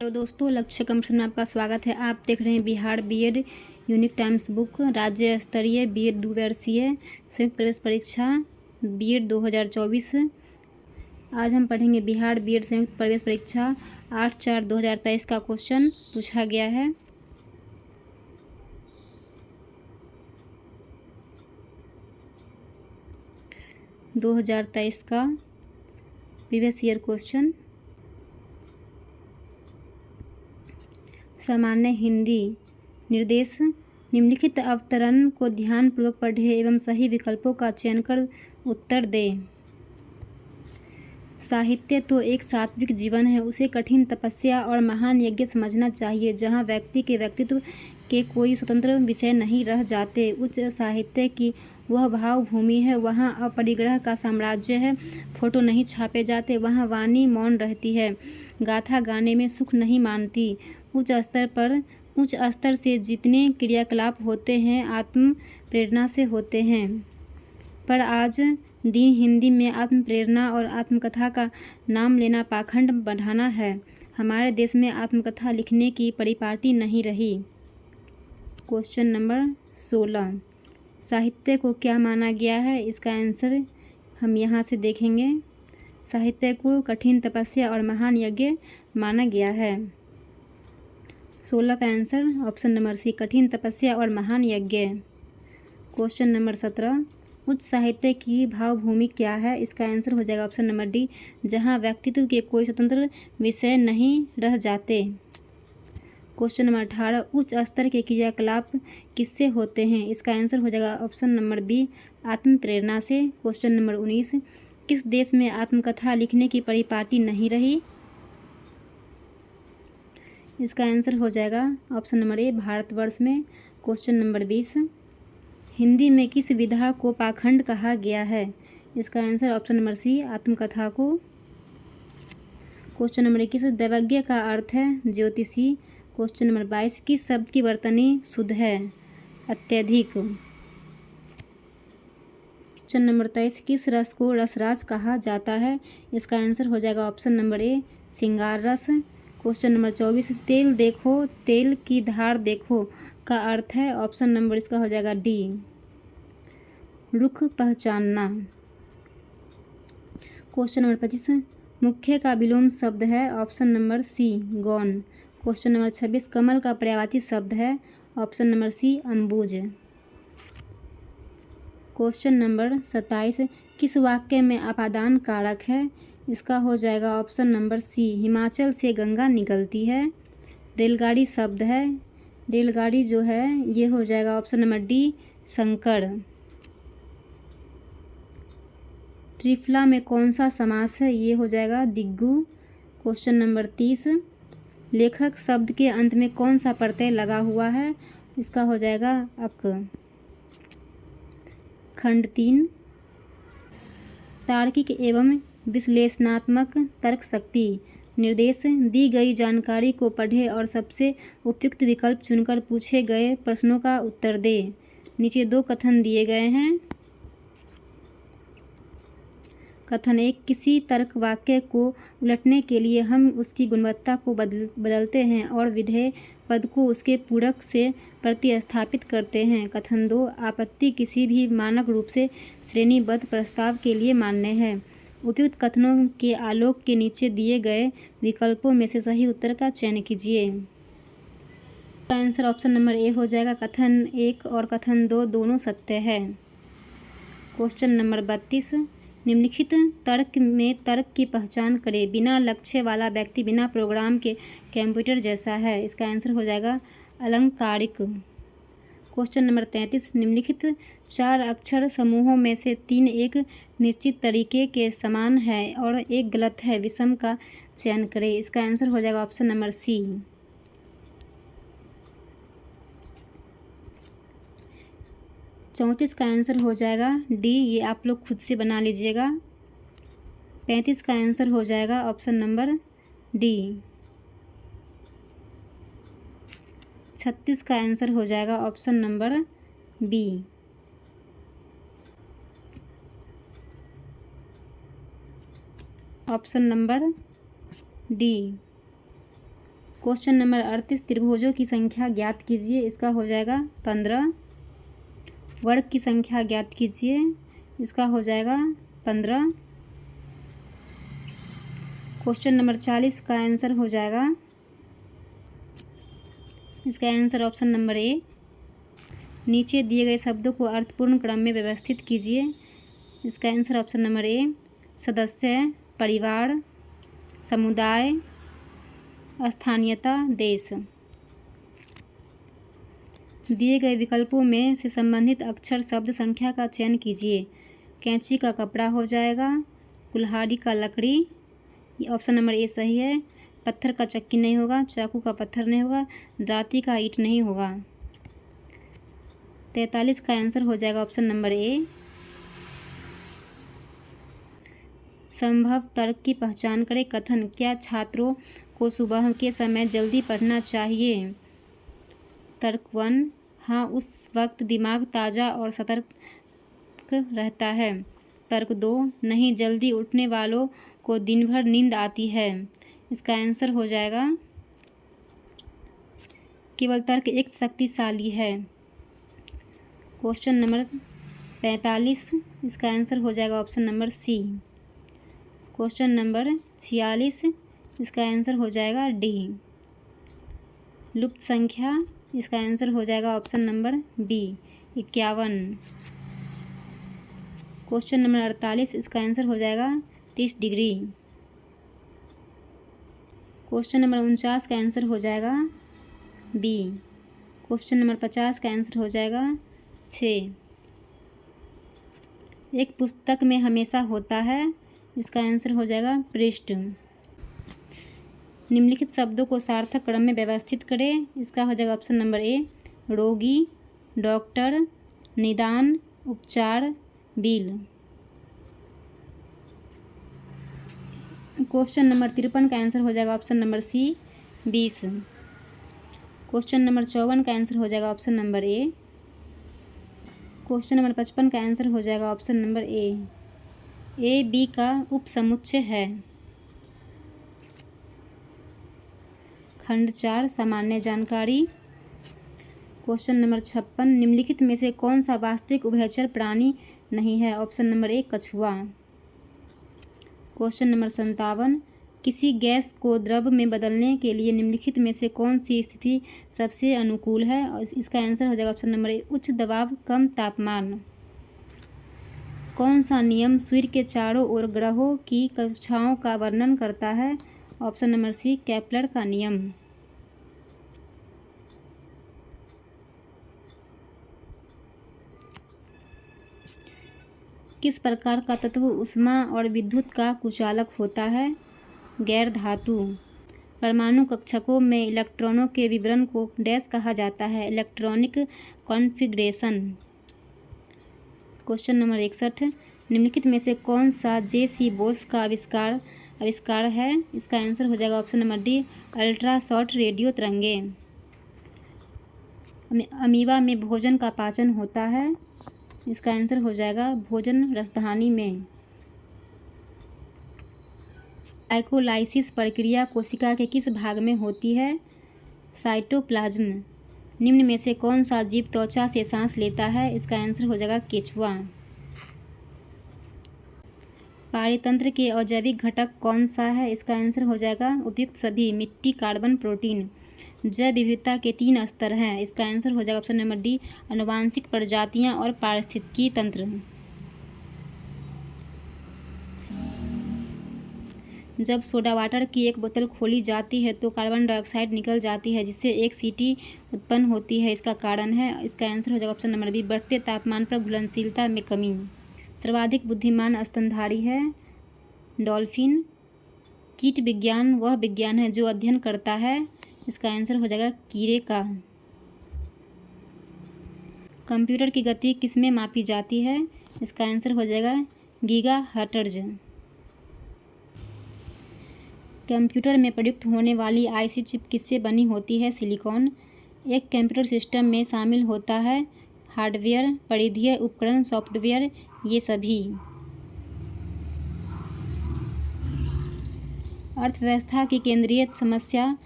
Hello दोस्तों, लक्ष्य competition में आपका स्वागत है। आप देख रहे हैं Bihar BEd unique times book राज्य स्तरीय बीएड द्विवर्षीय संयुक्त प्रवेश परीक्षा बीएड 2024। आज हम पढ़ेंगे बिहार बीएड संयुक्त प्रवेश परीक्षा 8/4/2023 का क्वेश्चन पूछा गया है। (2023) का प्रीवियस ईयर क्वेश्चन। सामान्य हिंदी निर्देश। निम्नलिखित अवतरण को ध्यानपूर्वक पढ़ें एवं सही विकल्पों का चयन कर उत्तर दें। साहित्य तो एक सात्विक जीवन है, उसे कठिन तपस्या और महान यज्ञ समझना चाहिए, जहाँ व्यक्ति के व्यक्तित्व के कोई स्वतंत्र विषय नहीं रह जाते। उच्च साहित्य की वह भाव भूमि है, वहाँ अपरिग्रह का साम्राज्य है। फोटो नहीं छापे जाते, वहाँ वाणी मौन रहती है। गाथा गाने में सुख नहीं मानती। उच्च स्तर से जितने क्रियाकलाप होते हैं आत्म प्रेरणा से होते हैं, पर आज दिन हिंदी में आत्म प्रेरणा और आत्मकथा का नाम लेना पाखंड बढ़ाना है। हमारे देश में आत्मकथा लिखने की परिपाटी नहीं रही। Question number 16। साहित्य को क्या माना गया है? इसका आंसर हम यहाँ से देखेंगे। साहित्य को कठिन तपस्या और महान यज्ञ माना गया है। 16 का आंसर ऑप्शन नंबर सी, कठिन तपस्या और महान यज्ञ। Question number 17। उच्च साहित्य की भावभूमि क्या है? इसका आंसर हो जाएगा ऑप्शन नंबर डी, जहाँ व्यक्तित्व के कोई स्वतंत्र विषय नहीं रह जाते। Question number 18। उच्च स्तर के क्रियाकलाप किससे होते हैं? इसका आंसर हो जाएगा ऑप्शन नंबर बी, आत्म प्रेरणा से। Question number 19। किस देश में आत्मकथा लिखने की परिपाटी नहीं रही? इसका आंसर हो जाएगा ऑप्शन नंबर ए, भारतवर्ष में। Question number 20। हिंदी में किस विधा को पाखंड कहा गया है? इसका आंसर ऑप्शन नंबर सी, आत्मकथा को। Question number 21। दैवज्ञ का अर्थ है ज्योतिषी। Question number 22। किस शब्द की वर्तनी शुद्ध है? अत्यधिक। Question number 23। किस रस को रसराज कहा जाता है? इसका आंसर हो जाएगा ऑप्शन नंबर ए, श्रृंगार रस। Question number 24। तेल देखो तेल की धार देखो का अर्थ है ऑप्शन नंबर इसका हो जाएगा डी, रुख पहचानना। Question number 25। मुख्य का विलोम शब्द है ऑप्शन नंबर सी, गौण। Question number 26। कमल का पर्यायवाची शब्द है ऑप्शन नंबर सी, अम्बुज। Question number 27। किस वाक्य में अपादान कारक है? इसका हो जाएगा ऑप्शन नंबर सी, हिमाचल से गंगा निकलती है। रेलगाड़ी शब्द है, रेलगाड़ी जो है ये हो जाएगा ऑप्शन नंबर डी, संकर। त्रिफला में कौन सा समास है? ये हो जाएगा दिग्गु। Question number 30। लेखक शब्द के अंत में कौन सा प्रत्यय लगा हुआ है? इसका हो जाएगा अक। खंड 3। तार्किक एवं विश्लेषणात्मक तर्क शक्ति। निर्देश। दी गई जानकारी को पढ़ें और सबसे उपयुक्त विकल्प चुनकर पूछे गए प्रश्नों का उत्तर दें। नीचे 2 कथन दिए गए हैं। कथन 1। किसी तर्क वाक्य को उलटने के लिए हम उसकी गुणवत्ता को बदलते हैं और विधेय पद को उसके पूरक से प्रतिस्थापित करते हैं। कथन 2। आपत्ति किसी भी मानक रूप से श्रेणीबद्ध प्रस्ताव के लिए मान्य है। उपयुक्त कथनों के आलोक के नीचे दिए गए विकल्पों में से सही उत्तर का चयन कीजिए। आंसर ऑप्शन नंबर ए हो जाएगा। कथन 1 और कथन 2 दोनों सत्य है। Question number 32। निम्नलिखित तर्क में तर्क की पहचान करें। बिना लक्ष्य वाला व्यक्ति बिना प्रोग्राम के कंप्यूटर जैसा है। इसका आंसर हो जाएगा अलंकारिक। Question number 33। निम्नलिखित 4 अक्षर समूहों में से 3 एक निश्चित तरीके के समान है और एक गलत है, विषम का चयन करें। इसका आंसर हो जाएगा ऑप्शन नंबर सी। 34 का आंसर हो जाएगा डी, ये आप लोग खुद से बना लीजिएगा। 35 का आंसर हो जाएगा ऑप्शन नंबर डी। 36 का आंसर हो जाएगा option number B. Option number D. Question number 38, त्रिभुजों की संख्या ज्ञात कीजिए। इसका हो जाएगा 15। वर्ग की संख्या ज्ञात कीजिए। इसका हो जाएगा 15। क्वेश्चन नंबर 40 का आंसर हो जाएगा, इसका आंसर ऑप्शन नंबर ए। नीचे दिए गए शब्दों को अर्थपूर्ण क्रम में व्यवस्थित कीजिए। इसका आंसर ऑप्शन नंबर ए, सदस्य, परिवार, समुदाय, स्थानीयता, देश। दिए गए विकल्पों में से संबंधित अक्षर शब्द संख्या का चयन कीजिए। कैंची का कपड़ा हो जाएगा, कुल्हाड़ी का लकड़ी, ये ऑप्शन नंबर ए सही है। पत्थर का चक्की नहीं होगा, चाकू का पत्थर नहीं होगा, दाती का ईंट नहीं होगा। 43 का आंसर हो जाएगा ऑप्शन नंबर ए। संभव तर्क की पहचान करें। कथन, क्या छात्रों को सुबह के समय जल्दी पढ़ना चाहिए? तर्क 1, हाँ, उस वक्त दिमाग ताज़ा और सतर्क रहता है। तर्क 2, नहीं, जल्दी उठने वालों को दिन भर नींद आती है। इसका आंसर हो जाएगा, केवल तर्क एक शक्तिशाली है। क्वेश्चन नंबर 45, इसका आंसर हो जाएगा option number C. Question number 46, इसका आंसर हो जाएगा डी, लुप्त संख्या। इसका आंसर हो जाएगा option number B, 51। Question number 48, इसका आंसर हो जाएगा 30 डिग्री। क्वेश्चन नंबर 49 का आंसर हो जाएगा बी। क्वेश्चन नंबर 50 का आंसर हो जाएगा 6। एक पुस्तक में हमेशा होता है। इसका आंसर हो जाएगा पृष्ठ। निम्नलिखित शब्दों को सार्थक क्रम में व्यवस्थित करें। इसका हो जाएगा ऑप्शन नंबर ए, रोगी, डॉक्टर, निदान, उपचार, बिल। क्वेश्चन नंबर 53 का आंसर हो जाएगा option number C, 20। Question number 54 का आंसर हो जाएगा option number A. Question number 55 का आंसर हो जाएगा ऑप्शन नंबर ए बी का उपसमुच्चय है। खंड 4, सामान्य जानकारी। क्वेश्चन नंबर 56, निम्नलिखित में से कौन सा वास्तविक उभयचर प्राणी नहीं है? ऑप्शन नंबर ए, कछुआ। क्वेश्चन नंबर 57, किसी गैस को द्रव में बदलने के लिए निम्नलिखित में से कौन सी स्थिति सबसे अनुकूल है? और इसका आंसर हो जाएगा ऑप्शन नंबर ए, उच्च दबाव, कम तापमान। कौन सा नियम सूर्य के चारों ओर ग्रहों की कक्षाओं का वर्णन करता है? ऑप्शन नंबर सी, केपलर का नियम। किस प्रकार का तत्व ऊष्मा और विद्युत का कुचालक होता है? गैर धातु। परमाणु कक्षकों में इलेक्ट्रॉनों के विवरण को डैश कहा जाता है? Electronic configuration. क्वेश्चन नंबर 61, निम्नलिखित में से कौन सा जे.सी. बोस का आविष्कार है? इसका आंसर हो जाएगा option number D, ultra short radio तरंगे। अमीबा में भोजन का पाचन होता है। इसका आंसर हो जाएगा भोजन रसधानी में। एकोलाइसिस प्रक्रिया कोशिका के किस भाग में होती है? साइटोप्लाज्म। निम्न में से कौन सा जीव त्वचा से सांस लेता है? इसका आंसर हो जाएगा केचुआ। पारितंत्र के अजैविक घटक कौन सा है? इसका आंसर हो जाएगा उपयुक्त सभी, मिट्टी, कार्बन, प्रोटीन। जैव विविधता के 3 स्तर हैं। इसका आंसर हो जाएगा ऑप्शन नंबर डी, आनुवांशिक प्रजातियां और पारिस्थितिकी तंत्र। जब सोडा वाटर की एक बोतल खोली जाती है तो कार्बन डाइऑक्साइड निकल जाती है, जिससे एक सीटी उत्पन्न होती है। इसका कारण है, इसका आंसर हो जाएगा ऑप्शन नंबर बी, बढ़ते तापमान पर घुलनशीलता में कमी। सर्वाधिक बुद्धिमान स्तनधारी है डॉल्फिन। कीट विज्ञान वह विज्ञान है जो अध्ययन करता है। इसका आंसर हो जाएगा कीड़े का। कंप्यूटर की गति किसमें मापी जाती है? इसका आंसर हो जाएगा गीगाहर्ट्ज़। कंप्यूटर में प्रयुक्त होने वाली आईसी चिप किससे बनी होती है? सिलिकॉन। एक कंप्यूटर सिस्टम में शामिल होता है हार्डवेयर, परिधीय उपकरण, सॉफ्टवेयर, ये सभी। अर्थव्यवस्था की केंद्रीय समस्या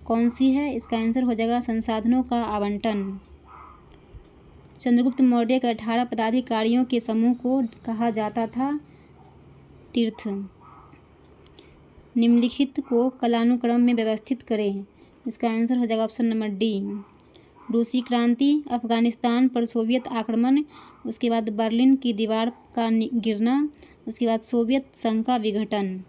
कौन सी है? इसका आंसर हो जाएगा संसाधनों का आवंटन। चंद्रगुप्त मौर्य के 18 पदाधिकारियों के समूह को कहा जाता था तीर्थ। निम्नलिखित को कालानुक्रम में व्यवस्थित करें। इसका आंसर हो जाएगा ऑप्शन नंबर डी। रूसी क्रांति, अफगानिस्तान पर सोवियत आक्रमण, उसके बाद बर्लिन की दीवार का गिरना, उसके बाद सोवियत संघ का विघटन।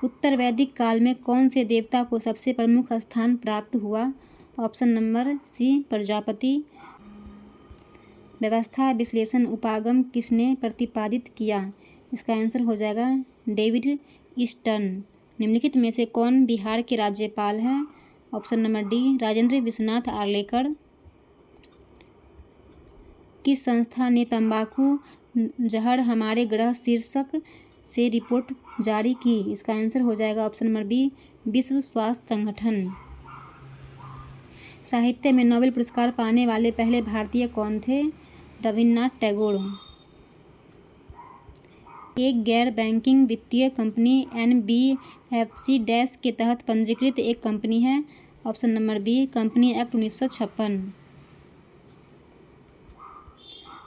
उत्तर वैदिक काल में कौन से देवता को सबसे प्रमुख स्थान प्राप्त हुआ? Option number C Prajapati. व्यवस्था विश्लेषण उपागम किसने प्रतिपादित किया? इसका आंसर हो जाएगा डेविड ईस्टर्न। निम्नलिखित में से कौन बिहार के राज्यपाल हैं? Option number D Rajendra Vishwanath Arlekar. किस संस्था ने तंबाकू जहर हमारे ग्रह शीर्षक से रिपोर्ट जारी की? इसका आंसर हो जाएगा ऑप्शन नंबर बी विश्व स्वास्थ्य संगठन। साहित्य में नोबेल पुरस्कार पाने वाले पहले भारतीय कौन थे? रविन्द्रनाथ टैगोर। एक गैर बैंकिंग वित्तीय कंपनी NBFC डैश के तहत पंजीकृत एक कंपनी है। Option number B company act 1956।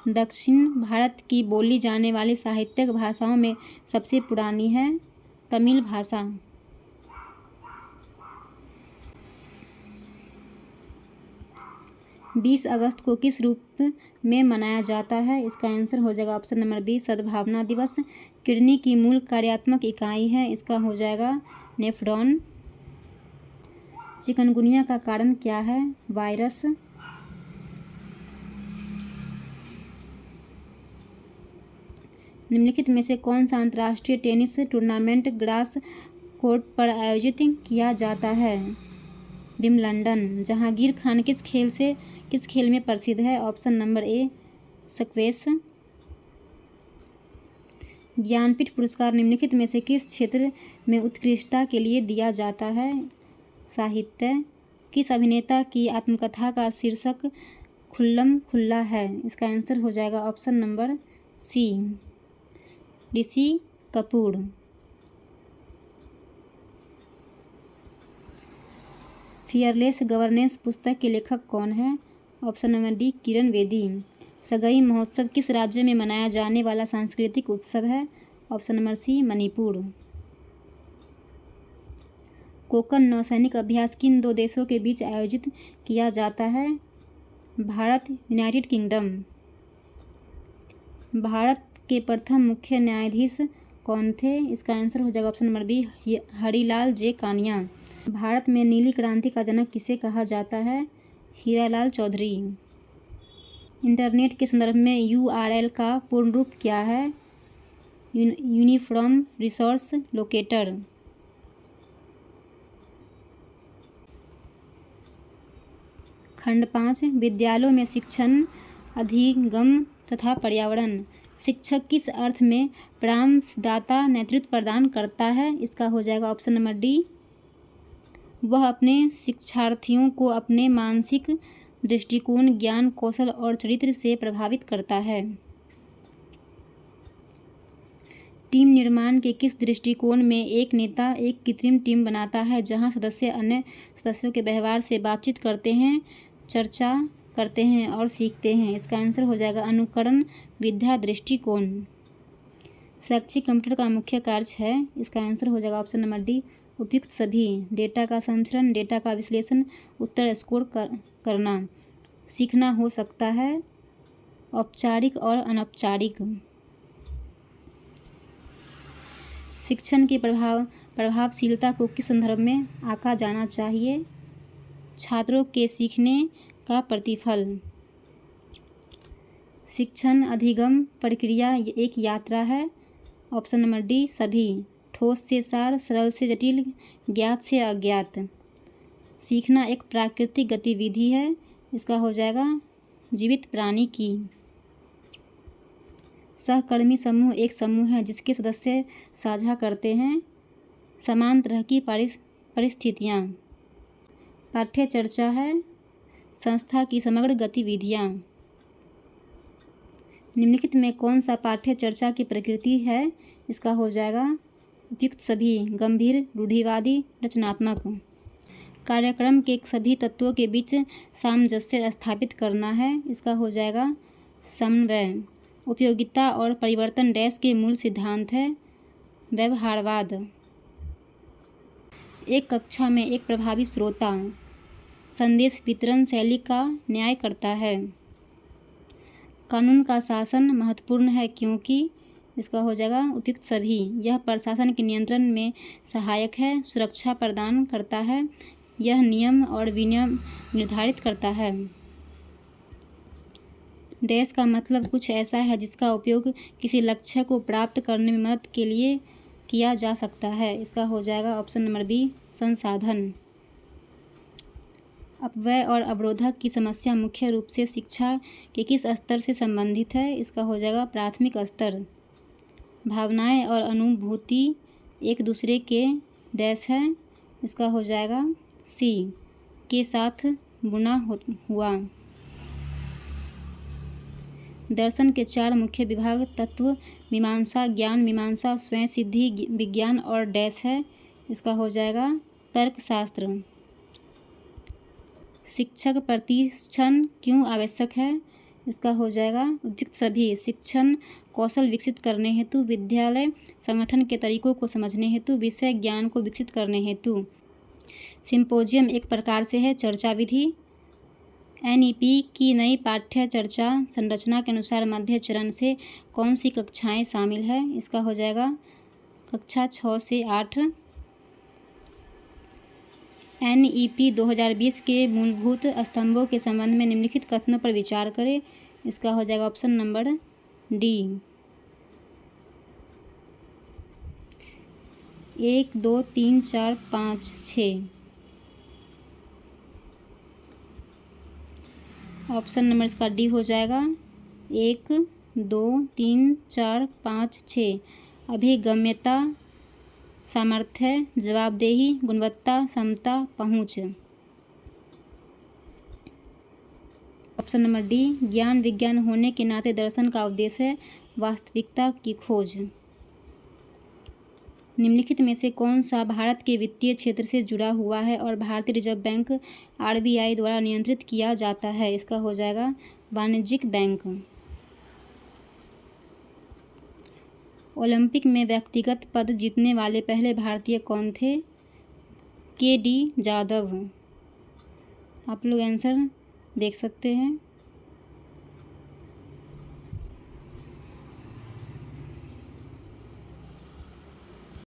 दक्षिण भारत की बोली जाने वाली साहित्यिक भाषाओं में सबसे पुरानी है तमिल भाषा। बीस अगस्त को किस रूप में मनाया जाता है? इसका आंसर हो जाएगा ऑप्शन नंबर बी सद्भावना दिवस। किडनी की मूल कार्यात्मक इकाई है, इसका हो जाएगा नेफ्रॉन। चिकनगुनिया का कारण क्या है? वायरस। निम्नलिखित में से कौन सा अंतर्राष्ट्रीय टेनिस टूर्नामेंट ग्रास कोर्ट पर आयोजित किया जाता है? विम्बलडन। जहांगीर खान किस खेल में प्रसिद्ध है? ऑप्शन नंबर ए स्क्वैश। ज्ञानपीठ पुरस्कार निम्नलिखित में से किस क्षेत्र में उत्कृष्टता के लिए दिया जाता है? साहित्य। किस अभिनेता की आत्मकथा का शीर्षक खुल्लम खुल्ला है? इसका आंसर हो जाएगा ऑप्शन नंबर सी ऋषि कपूर। फियरलेस गवर्नेंस पुस्तक के लेखक कौन है? Option number D Kiran Bedi. सगाई महोत्सव किस राज्य में मनाया जाने वाला सांस्कृतिक उत्सव है? Option number C Manipur. Konkan नौसैनिक अभ्यास किन दो देशों के बीच आयोजित किया जाता है? Bharat United kingdom. भारत के प्रथम मुख्य न्यायाधीश कौन थे? इसका आंसर हो जाएगा ऑप्शन नंबर बी हरिलाल जे कानिया। भारत में नीली क्रांति का जनक किसे कहा जाता है? हीरालाल चौधरी। इंटरनेट के संदर्भ में URL का पूर्ण रूप क्या है? Uniform resource locator. खंड 5 विद्यालयों में शिक्षण अधिगम तथा पर्यावरण। शिक्षक किस अर्थ में परामर्शदाता नेतृत्व प्रदान करता है? इसका हो जाएगा ऑप्शन नंबर डी वह अपने शिक्षार्थियों को अपने मानसिक दृष्टिकोण, ज्ञान, कौशल और चरित्र से प्रभावित करता है। टीम निर्माण के किस दृष्टिकोण में एक नेता एक कृत्रिम टीम बनाता है जहां सदस्य अन्य सदस्यों के व्यवहार से बातचीत करते हैं, चर्चा करते हैं और सीखते हैं? इसका आंसर हो जाएगा अनुकरण विद्या दृष्टिकोण। शैक्षिक कंप्यूटर का मुख्य कार्य है? इसका आंसर हो जाएगा ऑप्शन नंबर डी उपयुक्त सभी। डेटा का संचरण, डेटा का विश्लेषण, उत्तर स्कोर करना। सीखना हो सकता है औपचारिक और अनौपचारिक। शिक्षण की प्रभावशीलता को किस संदर्भ में आंका जाना चाहिए? छात्रों के सीखने का प्रतिफल। शिक्षण अधिगम प्रक्रिया एक यात्रा है। ऑप्शन नंबर डी सभी। ठोस से सार, सरल से जटिल, ज्ञात से अज्ञात। सीखना एक प्राकृतिक गतिविधि है, इसका हो जाएगा जीवित प्राणी की। सहकर्मी समूह एक समूह है जिसके सदस्य साझा करते हैं समान तरह की परिस्थितियाँ। पाठ्य चर्चा है संस्था की समग्र गतिविधियाँ। निम्नलिखित में कौन सा पाठ्य चर्चा की प्रकृति है? इसका हो जाएगा उपयुक्त सभी, गंभीर, रूढ़िवादी, रचनात्मक। कार्यक्रम के सभी तत्वों के बीच सामंजस्य स्थापित करना है, इसका हो जाएगा समन्वय। उपयोगिता और परिवर्तन डैश के मूल सिद्धांत है, व्यवहारवाद। एक कक्षा में एक प्रभावी श्रोता संदेश वितरण शैली का न्याय करता है। कानून का शासन महत्वपूर्ण है क्योंकि, इसका हो जाएगा उपयुक्त सभी, यह प्रशासन के नियंत्रण में सहायक है, सुरक्षा प्रदान करता है, यह नियम और विनियम निर्धारित करता है। डैश का मतलब कुछ ऐसा है जिसका उपयोग किसी लक्ष्य को प्राप्त करने में मदद के लिए किया जा सकता है, इसका हो जाएगा ऑप्शन नंबर बी, संसाधन। अपव्यय और अवरोधक की समस्या मुख्य रूप से शिक्षा के किस स्तर से संबंधित है, इसका हो जाएगा प्राथमिक स्तर। भावनाएं और अनुभूति एक दूसरे के डैश है, इसका हो जाएगा सी, के साथ बुना हुआ। दर्शन के 4 मुख्य विभाग तत्व मीमांसा, ज्ञान मीमांसा, स्वयं सिद्धि विज्ञान और डैश है, इसका हो जाएगा तर्कशास्त्र। शिक्षक प्रशिक्षण क्यों आवश्यक है, इसका हो जाएगा उपयुक्त सभी, शिक्षण कौशल विकसित करने हेतु, विद्यालय संगठन के तरीकों को समझने हेतु, विषय ज्ञान को विकसित करने हेतु। सिंपोजियम एक प्रकार से है चर्चा विधि। एनईपी की नई पाठ्य चर्चा संरचना के अनुसार मध्य चरण से कौन सी कक्षाएं शामिल है, इसका हो जाएगा कक्षा 6 से 8। एनईपी 2020 के मूलभूत स्तंभों के संबंध में निम्नलिखित कथनों पर विचार करें, इसका हो जाएगा option number D, 1 2 3 4 5 6। Option number इसका डी हो जाएगा 1 2 3 4 5 6। अभिगम्यता, सामर्थ्य, जवाबदेही, गुणवत्ता, समता, पहुँच। ऑप्शन नंबर डी, ज्ञान विज्ञान होने के नाते दर्शन का उद्देश्य है वास्तविकता की खोज। निम्नलिखित में से कौन सा भारत के वित्तीय क्षेत्र से जुड़ा हुआ है और भारतीय रिजर्व बैंक आरबीआई द्वारा नियंत्रित किया जाता है, इसका हो जाएगा वाणिज्यिक बैंक। ओलंपिक में व्यक्तिगत पद जीतने वाले पहले भारतीय कौन थे, के डी जाधव। आप लोग आंसर देख सकते हैं।